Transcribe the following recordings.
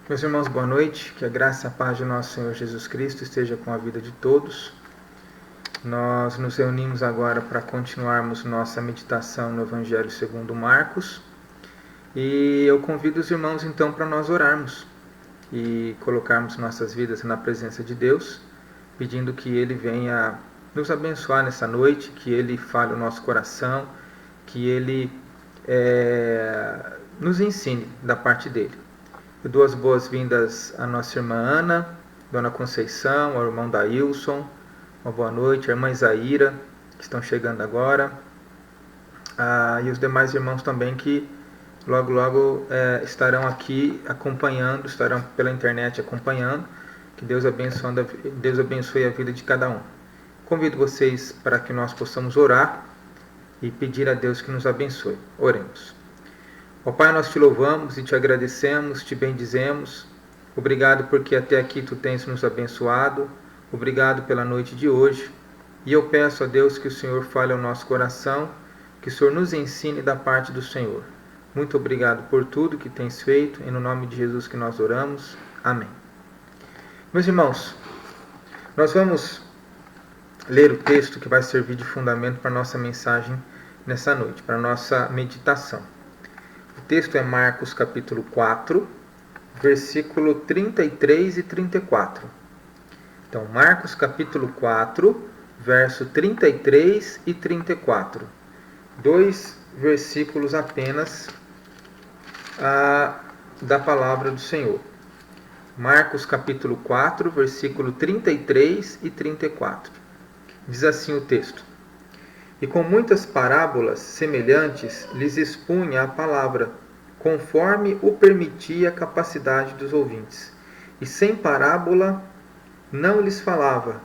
Meus irmãos, boa noite. Que a graça e a paz de nosso Senhor Jesus Cristo esteja com a vida de todos. Nós nos reunimos agora para continuarmos nossa meditação no Evangelho segundo Marcos. E eu convido os irmãos então para nós orarmos e colocarmos nossas vidas na presença de Deus, pedindo que Ele venha nos abençoar nessa noite, que Ele fale o nosso coração, que Ele nos ensine da parte dEle. Eu dou as boas-vindas à nossa irmã Ana, Dona Conceição, ao irmão Dailson, uma boa noite, a irmã Isaíra, que estão chegando agora, e os demais irmãos também que logo estarão aqui acompanhando, estarão pela internet acompanhando. Que Deus abençoe a vida de cada um. Convido vocês para que nós possamos orar e pedir a Deus que nos abençoe. Oremos. Ó Pai, nós te louvamos e te agradecemos, te bendizemos. Obrigado porque até aqui tu tens nos abençoado. Obrigado pela noite de hoje. E eu peço a Deus que o Senhor fale ao nosso coração, que o Senhor nos ensine da parte do Senhor. Muito obrigado por tudo que tens feito. E no nome de Jesus que nós oramos. Amém. Meus irmãos, nós vamos ler o texto que vai servir de fundamento para a nossa mensagem nessa noite, para a nossa meditação. O texto é Marcos capítulo 4, versículo 33 e 34. Então, Marcos capítulo 4, verso 33 e 34. Dois versículos apenas da palavra do Senhor. Marcos capítulo 4, versículo 33 e 34. Diz assim o texto: E com muitas parábolas semelhantes lhes expunha a palavra, conforme o permitia a capacidade dos ouvintes. E sem parábola não lhes falava,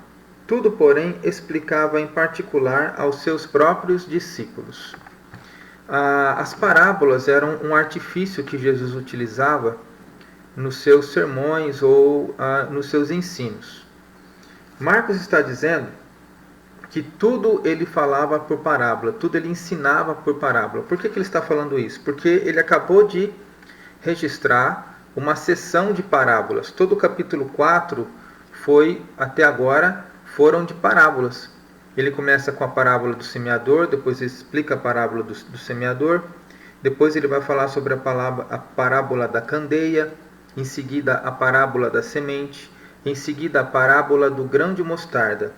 tudo, porém, explicava em particular aos seus próprios discípulos. As parábolas eram um artifício que Jesus utilizava nos seus sermões ou nos seus ensinos. Marcos está dizendo que tudo ele falava por parábola, tudo ele ensinava por parábola. Por que ele está falando isso? Porque ele acabou de registrar uma seção de parábolas. Todo o capítulo 4 até agora, foram de parábolas. Ele começa com a parábola do semeador, depois ele explica a parábola do semeador, depois ele vai falar sobre a parábola da candeia, em seguida a parábola da semente, em seguida a parábola do grão de mostarda.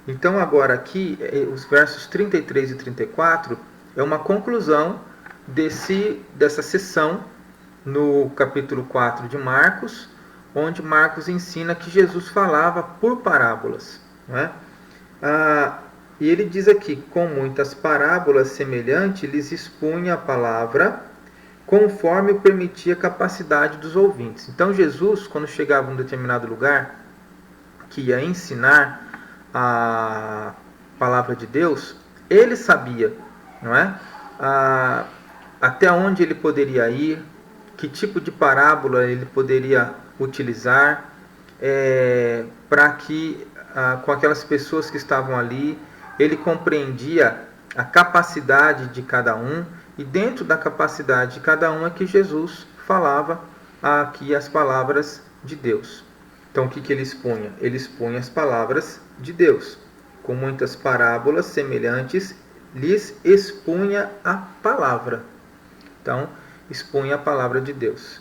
Então agora aqui, os versos 33 e 34 é uma conclusão dessa sessão no capítulo 4 de Marcos, onde Marcos ensina que Jesus falava por parábolas. Não é? E ele diz aqui, com muitas parábolas semelhantes, lhes expunha a palavra, conforme o permitia a capacidade dos ouvintes. Então Jesus, quando chegava em um determinado lugar, que ia ensinar a palavra de Deus, ele sabia, não é? Até onde ele poderia ir, que tipo de parábola ele poderia utilizar, para que com aquelas pessoas que estavam ali, ele compreendia a capacidade de cada um, e dentro da capacidade de cada um é que Jesus falava aqui as palavras de Deus. Então o que ele expunha? Ele expunha as palavras de Deus. Com muitas parábolas semelhantes, lhes expunha a palavra. Então, expunha a palavra de Deus.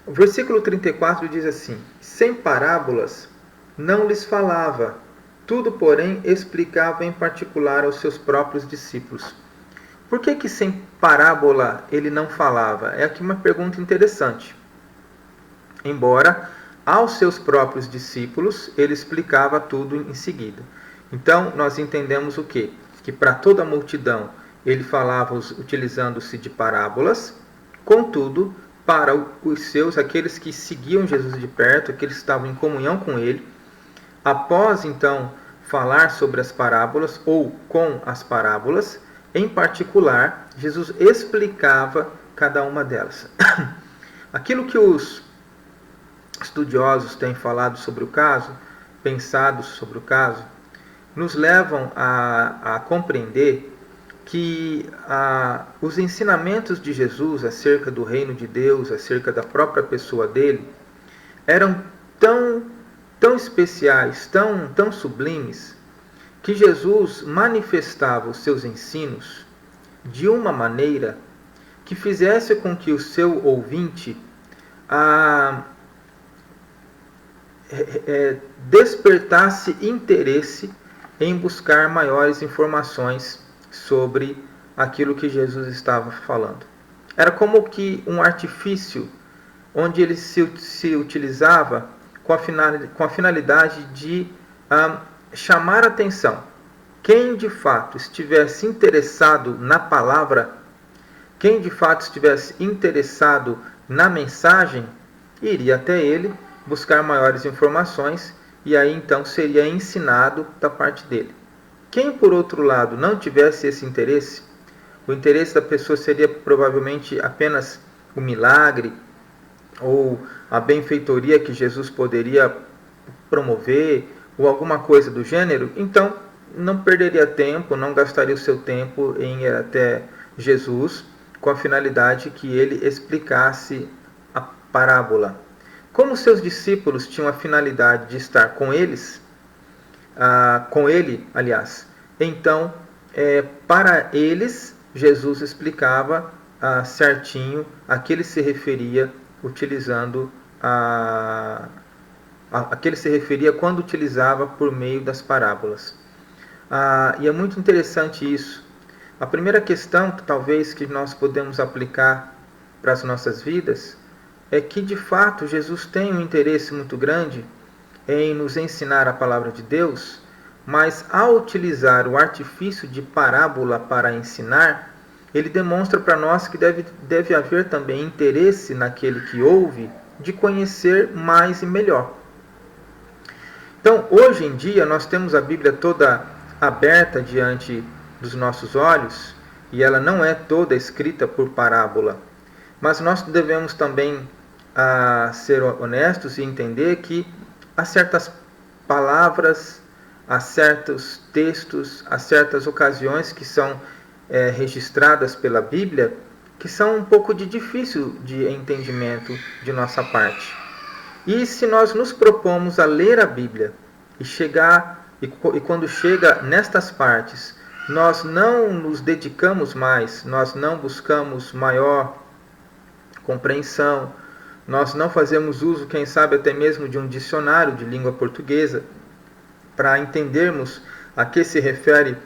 O versículo 34 diz assim: Sem parábolas não lhes falava, tudo, porém, explicava em particular aos seus próprios discípulos. Por que sem parábola ele não falava? É aqui uma pergunta interessante. Embora aos seus próprios discípulos ele explicava tudo em seguida. Então, nós entendemos o quê? Que para toda a multidão ele falava utilizando-se de parábolas, contudo, para os seus, aqueles que seguiam Jesus de perto, aqueles que estavam em comunhão com ele, após então falar sobre as parábolas ou com as parábolas, em particular, Jesus explicava cada uma delas. Aquilo que os estudiosos têm falado sobre o caso, pensado sobre o caso, nos levam a compreender que os ensinamentos de Jesus acerca do reino de Deus, acerca da própria pessoa dele, eram tão especiais, tão sublimes, que Jesus manifestava os seus ensinos de uma maneira que fizesse com que o seu ouvinte despertasse interesse em buscar maiores informações sobre aquilo que Jesus estava falando. Era como que um artifício onde ele se utilizava com a finalidade de chamar a atenção. Quem de fato estivesse interessado na palavra, quem de fato estivesse interessado na mensagem, iria até ele buscar maiores informações e aí então seria ensinado da parte dele. Quem, por outro lado, não tivesse esse interesse, o interesse da pessoa seria provavelmente apenas o milagre ou a benfeitoria que Jesus poderia promover ou alguma coisa do gênero, então não perderia tempo, não gastaria o seu tempo em ir até Jesus com a finalidade que ele explicasse a parábola. Como seus discípulos tinham a finalidade de estar com eles, então para eles Jesus explicava certinho a que ele se referia utilizando a que ele se referia quando utilizava por meio das parábolas. E é muito interessante isso. A primeira questão, talvez, que nós podemos aplicar para as nossas vidas é que, de fato, Jesus tem um interesse muito grande em nos ensinar a palavra de Deus, mas ao utilizar o artifício de parábola para ensinar, ele demonstra para nós que deve haver também interesse naquele que ouve de conhecer mais e melhor. Então, hoje em dia, nós temos a Bíblia toda aberta diante dos nossos olhos, e ela não é toda escrita por parábola. Mas nós devemos também ser honestos e entender que há certas palavras, há certos textos, há certas ocasiões que são registradas pela Bíblia que são um pouco difícil de entendimento de nossa parte. E se nós nos propomos a ler a Bíblia e quando chega nestas partes, nós não nos dedicamos mais, nós não buscamos maior compreensão, nós não fazemos uso, quem sabe, até mesmo de um dicionário de língua portuguesa para entendermos a que se refere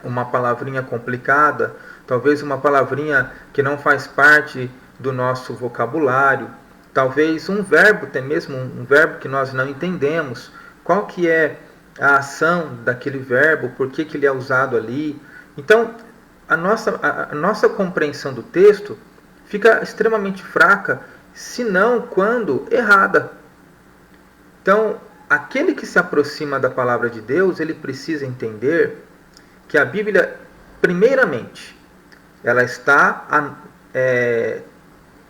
uma palavrinha complicada, talvez uma palavrinha que não faz parte do nosso vocabulário, talvez um verbo, até mesmo um verbo que nós não entendemos, qual que é a ação daquele verbo, por que ele é usado ali. Então, a nossa compreensão do texto fica extremamente fraca, se não quando errada. Então, aquele que se aproxima da palavra de Deus, ele precisa entender que a Bíblia, primeiramente, ela está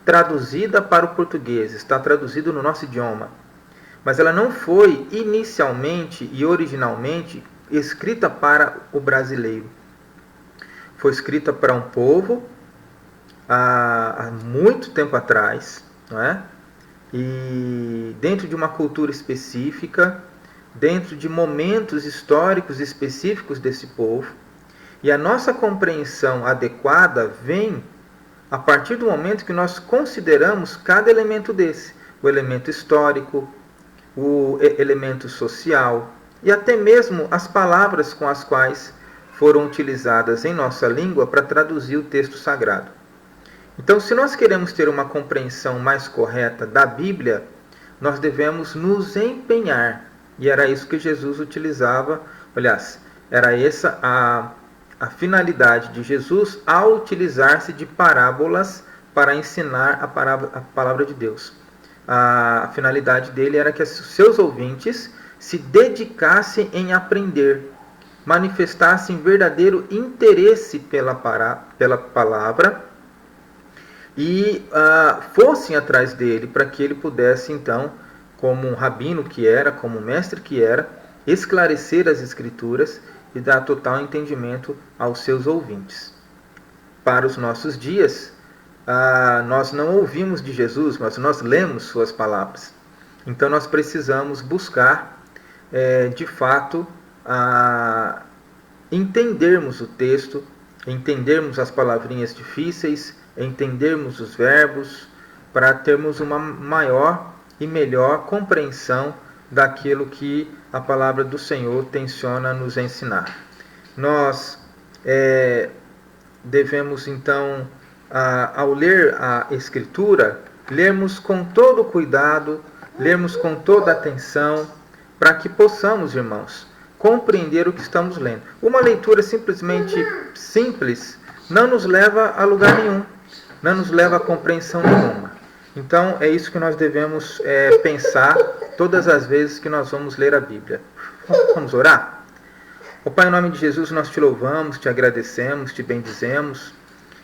traduzida para o português, está traduzida no nosso idioma. Mas ela não foi inicialmente e originalmente escrita para o brasileiro. Foi escrita para um povo há muito tempo atrás, não é? E dentro de uma cultura específica, dentro de momentos históricos específicos desse povo. E a nossa compreensão adequada vem a partir do momento que nós consideramos cada elemento desse. O elemento histórico, o elemento social e até mesmo as palavras com as quais foram utilizadas em nossa língua para traduzir o texto sagrado. Então, se nós queremos ter uma compreensão mais correta da Bíblia, nós devemos nos empenhar. E era isso que Jesus utilizava. Aliás, era essa a finalidade de Jesus ao utilizar-se de parábolas para ensinar a palavra de Deus. A finalidade dele era que os seus ouvintes se dedicassem em aprender, manifestassem verdadeiro interesse pela palavra e fossem atrás dele para que ele pudesse, então, como um rabino que era, como um mestre que era, esclarecer as Escrituras e dar total entendimento aos seus ouvintes. Para os nossos dias, nós não ouvimos de Jesus, mas nós lemos suas palavras. Então nós precisamos buscar, de fato, entendermos o texto, entendermos as palavrinhas difíceis, entendermos os verbos, para termos uma maior e melhor compreensão daquilo que a palavra do Senhor tenciona nos ensinar. Nós devemos, então, ao ler a Escritura, lermos com todo cuidado, lermos com toda atenção, para que possamos, irmãos, compreender o que estamos lendo. Uma leitura simplesmente simples não nos leva a lugar nenhum, não nos leva a compreensão nenhuma. Então, é isso que nós devemos pensar todas as vezes que nós vamos ler a Bíblia. Vamos orar? Ó Pai, em nome de Jesus, nós te louvamos, te agradecemos, te bendizemos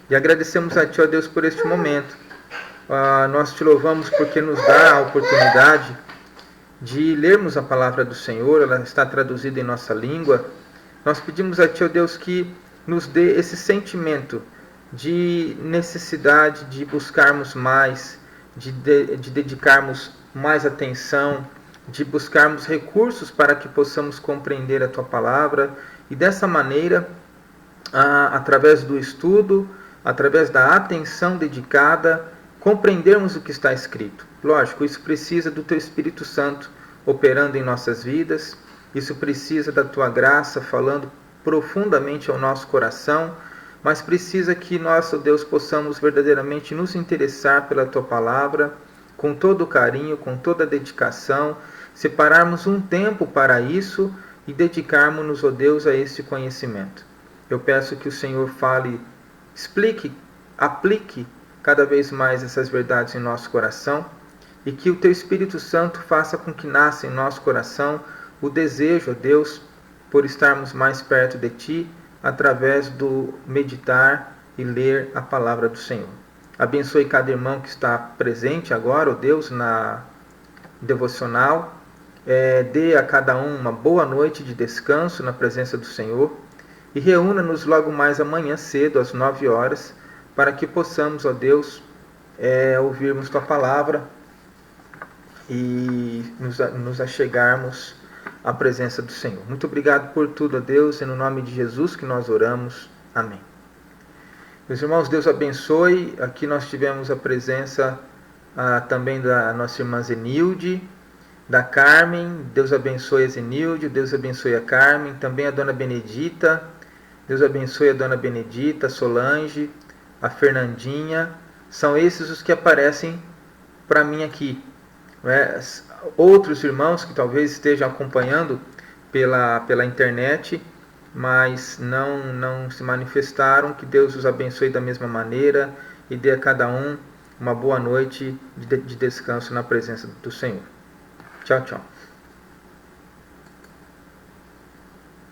e agradecemos a Ti, ó Deus, por este momento. Nós te louvamos porque nos dá a oportunidade de lermos a palavra do Senhor, ela está traduzida em nossa língua. Nós pedimos a Ti, ó Deus, que nos dê esse sentimento de necessidade de buscarmos mais, de dedicarmos mais atenção, de buscarmos recursos para que possamos compreender a Tua palavra e dessa maneira, através do estudo, através da atenção dedicada, compreendermos o que está escrito. Lógico, isso precisa do Teu Espírito Santo operando em nossas vidas, isso precisa da Tua graça falando profundamente ao nosso coração, mas precisa que nós, ó Deus, possamos verdadeiramente nos interessar pela Tua palavra, com todo o carinho, com toda a dedicação, separarmos um tempo para isso e dedicarmos-nos, ó Deus, a esse conhecimento. Eu peço que o Senhor fale, explique, aplique cada vez mais essas verdades em nosso coração e que o Teu Espírito Santo faça com que nasça em nosso coração o desejo, ó Deus, por estarmos mais perto de Ti, através do meditar e ler a palavra do Senhor. Abençoe cada irmão que está presente agora, ó Deus, na devocional. Dê a cada um uma boa noite de descanso na presença do Senhor e reúna-nos logo mais amanhã cedo, às 9 horas, para que possamos, ó Deus, ouvirmos Tua palavra e nos achegarmos à presença do Senhor. Muito obrigado por tudo, ó Deus, e no nome de Jesus que nós oramos. Amém. Meus irmãos, Deus abençoe. Aqui nós tivemos a presença também da nossa irmã Zenilde, da Carmen. Deus abençoe a Zenilde, Deus abençoe a Carmen, também a Dona Benedita. Deus abençoe a Dona Benedita, a Solange, a Fernandinha. São esses os que aparecem para mim aqui. Outros irmãos que talvez estejam acompanhando pela internet, mas não se manifestaram. Que Deus os abençoe da mesma maneira e dê a cada um uma boa noite de descanso na presença do Senhor. Tchau, tchau.